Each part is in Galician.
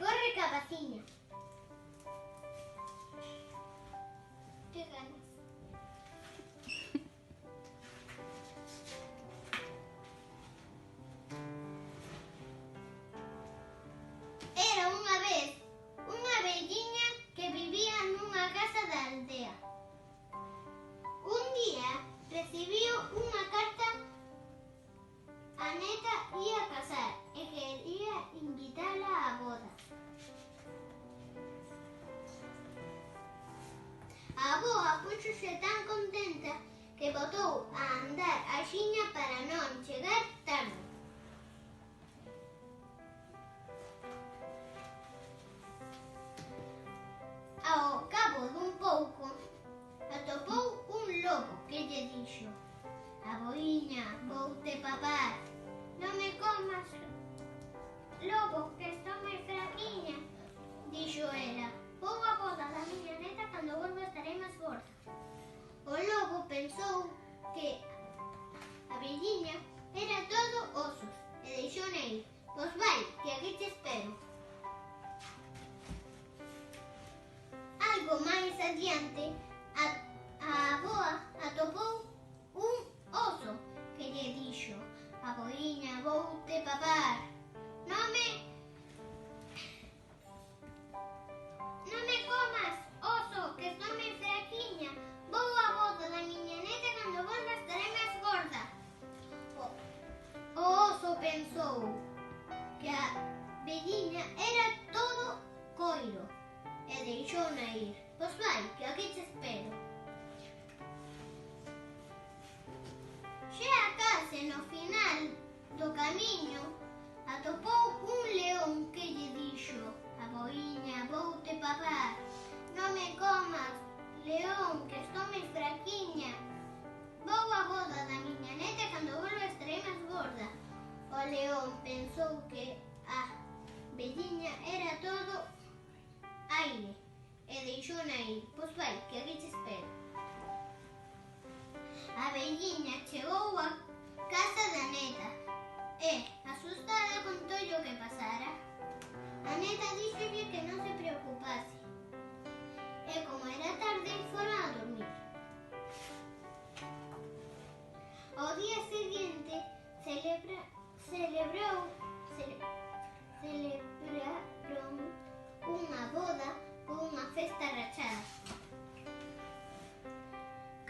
corre, cabaciña. ¿Qué ganas? Era unha vez unha velliña que vivía nunha casa da aldea. Un día recibiu unha carta. A neta ía casar e quería invitala á boda. A avoa puxose tan contenta que botou a andar axiña para non chegar tarde. Ao cabo dun pouco, atopou un lobo que lle dixo: "Aboiña, voute papar, non me comas, lobo, que estou moi fraquiña", dixo ela. "Vou á boda da miña neta, cando volva estarei máis gorda". O lobo pensou que a velliña era todo osos e deixouna ir. "Pois vai, que aquí te espero". Algo máis adiante, a avoa atopou un oso que lle dixo: "Aboiña, voute papar, non me comas, oso, que estou moi fraquiña. Vou á boda da miña neta, cando volva estarei máis gorda". O oso pensou que a velliña era todo coiro e deixouna ir. "Pois vai, que aquí te espero". Xa case no final do camiño atopou un león que lle dixo: "Aboiña, voute papar, non me comas, león, que estou moi fraquiña. Vou á boda da miña neta, cando volva estarei máis gorda". O león pensou que a velliña era todo aire e deixouna ir. "Pois vai, que aquí te espero". A velliña chegou á casa da neta e, asustada, contoulle o que pasara. A neta díxolle que non se preocupase e, como era tarde, foron a dormir. Ao día seguinte celebraron unha boda con unha festa rachada.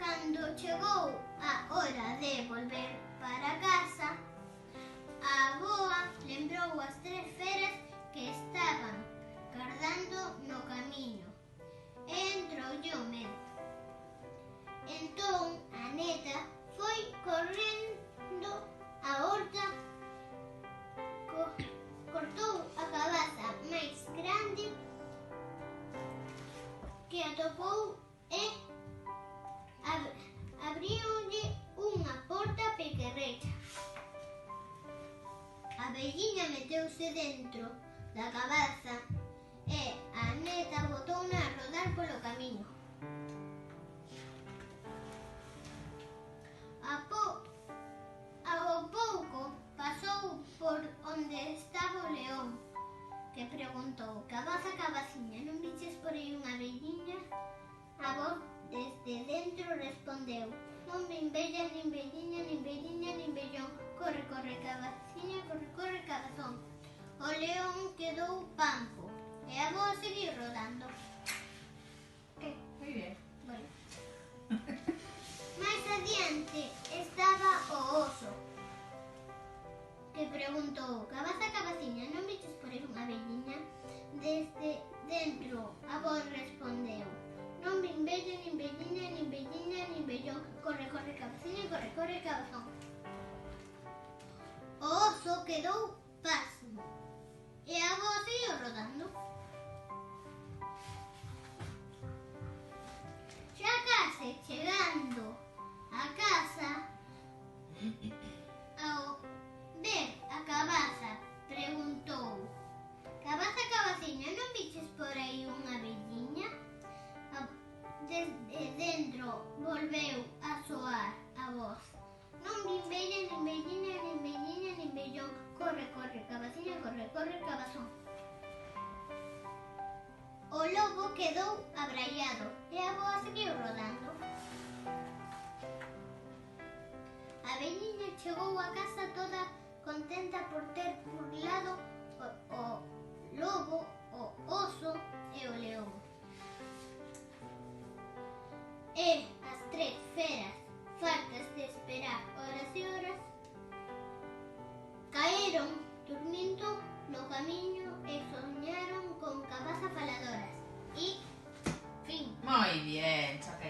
Cando chegou a hora de volver para casa, a avoa lembrou as 3 feras que estaban gardando no camiño e entroulle o medo. Entón a neta foi correndo á horta, cortou a cabaza máis grande que atopou e abriulle unha porta pequerrecha. A velliña meteuse dentro da cabaza e a neta botouna a rodar polo camiño. Ao pouco pasou por onde estaba o león, que preguntou: "Cabaza, cabaciña, non viches por aí unha velliña?". A voz desde dentro respondeu: "Non vin vella, nin velliña, nin velliña, nin vellón. Corre, corre, cabaciña, corre, corre, cabazón". O león quedou panco e a voz seguiu rodando. Muy bien. Bueno. Máis adiante estaba o oso, que preguntou: "Cabaza, cabaciña, non viches por aí unha velliña?". Desde dentro a voz respondeu: "Non vin vella, nin velliña, nin velliña, nin vellón. Corre, corre, cabaciña, corre, corre, cabazón". O oso quedou pasmo e a voz seguiu rodando. Xa case chegando a casa, ao ver a cabaza, preguntou: "Cabaza, cabaciña, non viches por aí unha velliña?". Desde dentro volveu a soar a voz: "Non vin vella, nin velliña, nin velliña, nin vellón. Corre, corre, cabaciña, corre, corre, cabazón". O lobo quedou abraiado e a boa seguiu rodando. A veliña chegou a casa toda contenta por ter burlado o lobo, o oso e o león. E as tres feras, fartas de esperar horas e horas, caeron durmindo no camiño e soñaron con cabazas faladoras. Y fin. Muy bien, Chaca.